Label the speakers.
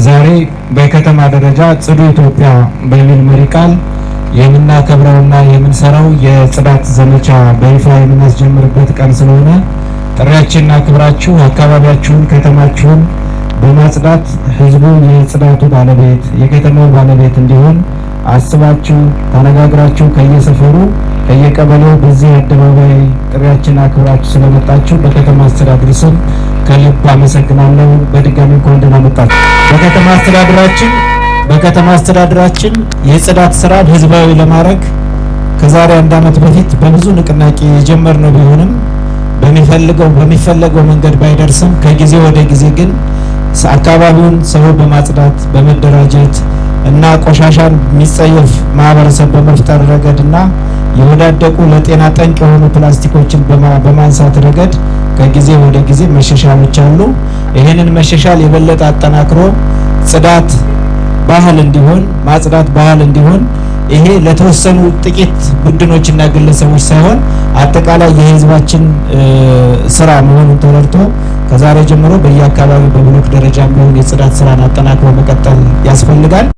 Speaker 1: ዛሬ በከተማ ደረጃ ጽዱ ኢትዮጵያ በሚል መሪ ቃል የምናከብረውና የምንሰራው የጽዳት ዘመቻ በይፋ የምናስጀምርበት ቀን ስለሆነ ጥሪያችንና ክብራችሁ አካባቢያችሁን ከተማችሁን በማጽዳት ህዝቡ የጽዳቱ ባለቤት የከተማው ባለቤት እንዲሆን አስባችሁ ተነጋግራችሁ ከየሰፈሩ ከየቀበሌው በዚህ አደባባይ ጥሪያችንና ክብራችሁ ስለመጣችሁ በከተማ አስተዳደር ስም ከልብ አመሰግናለሁ። በድጋሚ እንኳን ደህና መጣችሁ። በከተማ አስተዳደራችን የጽዳት ስራ ህዝባዊ ለማድረግ ከዛሬ 1 ዓመት በፊት በብዙ ንቅናቄ የጀመርነው ቢሆንም በሚፈለገው መንገድ ባይደርስም ከጊዜ ወደ ጊዜ ግን አካባቢውን ሰው በማጽዳት በመደራጀት እና ቆሻሻን የሚጸየፍ ማህበረሰብ በመፍጠር ረገድና የወዳደቁ ለጤና ጠንቅ የሆኑ ፕላስቲኮችን በማንሳት ረገድ ከጊዜ ወደ ጊዜ መሻሻሎች አሉ። ይሄንን መሻሻል የበለጠ አጠናክሮ ጽዳት ባህል እንዲሆን ማጽዳት ባህል እንዲሆን ይሄ ለተወሰኑ ጥቂት ቡድኖችና ግለሰቦች ሳይሆን አጠቃላይ የህዝባችን ስራ መሆኑን ተረድቶ ከዛሬ ጀምሮ በየአካባቢው በብሎክ ደረጃ ቢሆን የጽዳት ስራን አጠናክሮ መቀጠል ያስፈልጋል።